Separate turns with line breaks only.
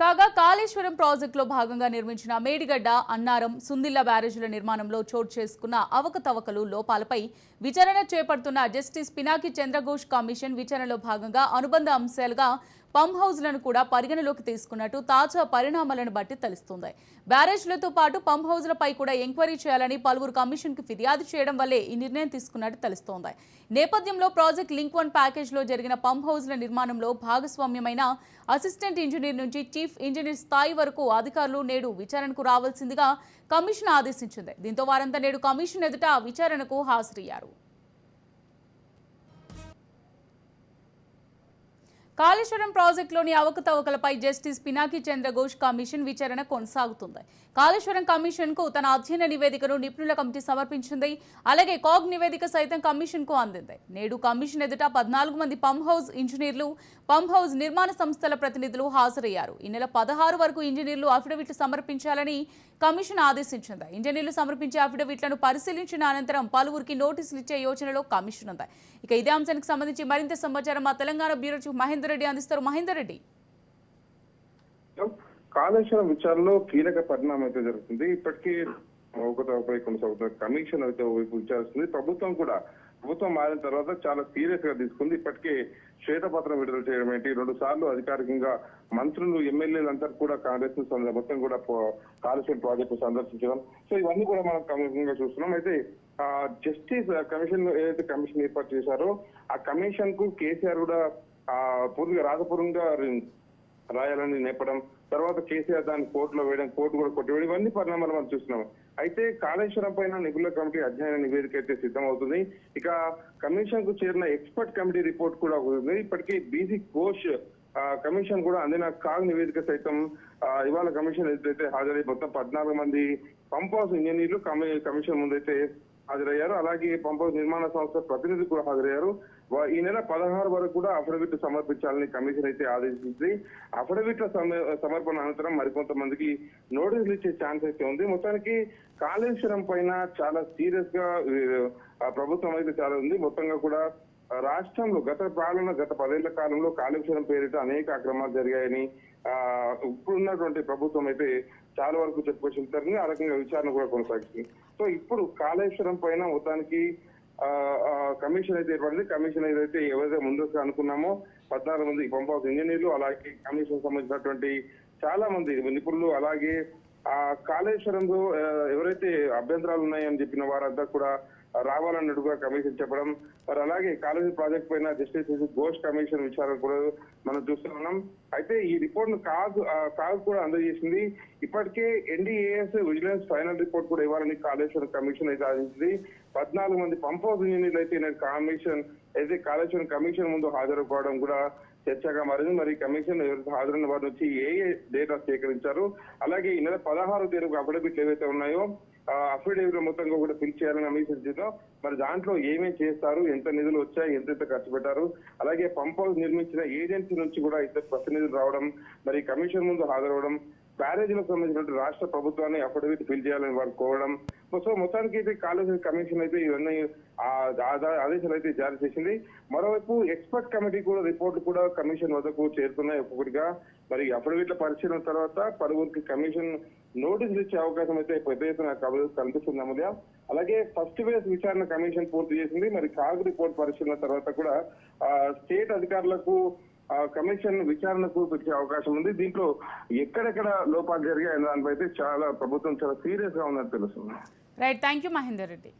కాగా కాళేశ్వరం ప్రాజెక్టులో భాగంగా నిర్మించిన మేడిగడ్డ, అన్నారం, సుందిళ్ల బ్యారేజీల నిర్మాణంలో చోటు చేసుకున్న అవకతవకలు, లోపాలపై విచారణ చేపడుతున్న జస్టిస్ పినాకి చంద్రఘోష్ కమిషన్ విచారణలో భాగంగా అనుబంధ అంశాలుగా పంప్ హౌజ్లను కూడా పరిగణలోకి తీసుకున్నట్టు తాజా పరిణామాలను బట్టి తెలుస్తోంది. బ్యారేజ్లతో పాటు పంప్ హౌజ్లపై కూడా ఎంక్వైరీ చేయాలని పలువురు కమిషన్కు ఫిర్యాదు చేయడం వల్లే ఈ నిర్ణయం తీసుకున్నట్టు తెలుస్తోంది. నేపథ్యంలో ప్రాజెక్ట్ లింక్ 1 ప్యాకేజ్లో జరిగిన పంప్ హౌజ్ల నిర్మాణంలో భాగస్వామ్యమైన అసిస్టెంట్ ఇంజనీర్ నుంచి చీఫ్ ఇంజనీర్ స్థాయి వరకు అధికారులు నేడు విచారణకు రావాల్సిందిగా కమిషన్ ఆదేశించింది. దీంతో వారంతా నేడు కమిషన్ ఎదుట విచారణకు హాజరయ్యారు. కాళేశ్వరం ప్రాజెక్టులోని అవకతవకలపై జస్టిస్ పినాకి చంద్రఘోష్ కమిషన్ విచారణ కొనసాగుతుంది. కాళేశ్వరం కమిషన్కు తన అధ్యయన నివేదికను నిపుణుల కమిటీ సమర్పించింది. అలాగే కాగ్ నివేదిక సైతం కమిషన్కు అందింది. నేడు కమిషన్ ఎదుట 14 మంది పంప్ హౌజ్ ఇంజనీర్లు, పంప్ హౌజ్ నిర్మాణ సంస్థల ప్రతినిధులు హాజరయ్యారు. ఈ నెల 16 వరకు ఇంజనీర్లు అఫిడవిట్లు సమర్పించాలని కమిషన్ ఆదేశించింది. ఇంజనీర్లు సమర్పించే అఫిడవిట్లను పరిశీలించిన అనంతరం పలువురికి నోటీసులు ఇచ్చే యోచనలో కమిషన్ ఉంది. ఇక ఇదే అంశానికి సంబంధించి మరింత సమాచారం మా తెలంగాణ బ్యూరో చీఫ్ మహేందర్ రెడ్డి అందిస్తారు. మహేందర్ రెడ్డి,
కాళేశ్వరం విచారణలో కీలక పరిణామం అయితే జరుగుతుంది. ఇప్పటికీ ఒకటిపై కొనసాగుతున్న కమిషన్ అయితే విచారిస్తుంది. ప్రభుత్వం మారిన తర్వాత చాలా సీరియస్ గా తీసుకుంది. ఇప్పటికే శ్వేతపత్రం విడుదల చేయడం ఏంటి, 2 సార్లు అధికారికంగా మంత్రులు, ఎమ్మెల్యేలంతా కూడా కాంగ్రెస్ మొత్తం కూడా కాళేశ్వరం ప్రాజెక్టు సందర్శించడం, సో ఇవన్నీ కూడా మనం కమిషన్గా చూస్తున్నాం. అయితే జస్టిస్ కమిషన్ ఏదైతే కమిషన్ ఏర్పాటు చేశారో ఆ కమిషన్ కు కేసీఆర్ కూడా పూర్తిగా రాజపూర్వంగా రాయాలని నేపడం, తర్వాత కేసీఆర్ దాన్ని కోర్టులో వేయడం, కోర్టు కూడా కొట్టివేయడం, ఇవన్నీ పరిణామాలు మనం చూస్తున్నాం. అయితే కాళేశ్వరం పైన నిపుణుల కమిటీ అధ్యయన నివేదిక అయితే సిద్ధమవుతుంది. ఇక కమిషన్ కు చేరిన ఎక్స్పర్ట్ కమిటీ రిపోర్ట్ కూడా ఉంది. ఇప్పటికీ బీసీ ఘోష్ కమిషన్ కూడా అందిన కాగ్ నివేదిక సైతం ఇవాళ కమిషన్ ఏదైతే హాజరై మొత్తం 14 మంది పంప్ హౌస్ ఇంజనీర్లు కమిషన్ ముందైతే హాజరయ్యారు. అలాగే పంప్ హౌస్ నిర్మాణ సంస్థ ప్రతినిధులు కూడా హాజరయ్యారు. ఈ నెల 16 వరకు కూడా అఫిడవిట్ సమర్పించాలని కమిషన్ అయితే ఆదేశించింది. అఫిడవిట్ల సమర్పణ అనంతరం మరికొంతమందికి నోటీసులు ఇచ్చే ఛాన్స్ అయితే ఉంది. మొత్తానికి కాళేశ్వరం పైన చాలా సీరియస్ గా ప్రభుత్వం అయితే చాలా ఉంది. మొత్తంగా కూడా రాష్ట్రంలో గత 10 ఏళ్ల కాలంలో కాళేశ్వరం పేరిట అనేక అక్రమాలు జరిగాయని ఇప్పుడున్నటువంటి ప్రభుత్వం అయితే చాలా వరకు చెప్పుకొచ్చింది. ఆ రకంగా విచారణ కూడా కొనసాగుతుంది. సో ఇప్పుడు కాళేశ్వరం పైన మొత్తానికి కమిషన్ అయితే ఏర్పడింది. కమిషన్ ఏదైతే ఎవరైతే ముందుకు అనుకున్నామో 14 మంది పంప్ హౌస్ ఇంజనీర్లు, అలాగే కమిషన్ సంబంధించినటువంటి చాలా మంది నిపుణులు, అలాగే కాళేశ్వరంలో ఎవరైతే అభ్యంతరాలు ఉన్నాయని చెప్పిన వారంతా కూడా రావాలన్నట్టుగా కమిషన్ చెప్పడం, మరి అలాగే కాళేశ్వరం ప్రాజెక్ట్ పైన జస్టిస్ ఘోష్ కమిషన్ విచారణ కూడా మనం చూస్తూ ఉన్నాం. అయితే ఈ రిపోర్ట్ ను కాగ్ కూడా అందజేసింది. ఇప్పటికే ఎన్డీఏఎస్ విజిలెన్స్ ఫైనల్ రిపోర్ట్ కూడా ఇవ్వాలని కాళేశ్వరం కమిషన్ అయితే ఆదేశించింది. 14 మంది పంప్ హౌస్ ఇంజనీర్లు అయితే కాళేశ్వరం కమిషన్ ముందు హాజరుకోవడం కూడా చర్చగా మారింది. మరి కమిషన్ హాజరైన వారి నుంచి ఏ డేటా సేకరించారు, అలాగే ఈ నెల 16 తేదీకి అఫిడవిట్లు ఏవైతే ఉన్నాయో అఫిడవిట్ మొత్తంగా కూడా ఫిల్ చేయాలని కమిషన్, మరి దాంట్లో ఏమేమి చేస్తారు, ఎంత నిధులు వచ్చాయి, ఎంత ఖర్చు పెట్టారు, అలాగే పంప్ హౌస్ నిర్మించిన ఏజెన్సీ నుంచి కూడా ఇద్దరు ప్రతినిధులు రావడం, మరి కమిషన్ ముందు హాజరవడం, బ్యారేజీలకు సంబంధించిన రాష్ట్ర ప్రభుత్వాన్ని అఫిడవిట్ ఫిల్ చేయాలని వారు కోరడం. సో మొత్తానికి అయితే కాళేశ్వరం కమిషన్ అయితే ఇవన్నీ ఆదేశాలు అయితే జారీ చేసింది. మరోవైపు ఎక్స్పర్ట్ కమిటీ కూడా రిపోర్ట్లు కూడా కమిషన్ వద్దకు చేరుతున్నాయి ఒక్కొక్కటిగా. మరి అఫిడవిట్ల పరిశీలన తర్వాత పలువురికి కమిషన్ నోటీసులు ఇచ్చే అవకాశం అయితే పెద్ద ఎత్తున కనిపిస్తుంది అమూల్య. అలాగే ఫస్ట్ ఫేజ్ విచారణ కమిషన్ పూర్తి చేసింది. మరి కాగ్ రిపోర్ట్ పరిశీలన తర్వాత కూడా స్టేట్ అధికారులకు కమిషన్ విచారణకు పెట్టే అవకాశం ఉంది. దీంట్లో ఎక్కడెక్కడ లోపాలు జరిగాయన్న దానిపై అయితే ప్రభుత్వం చాలా సీరియస్ గా ఉందని తెలుస్తుంది.
Right, thank you Mahender Reddy.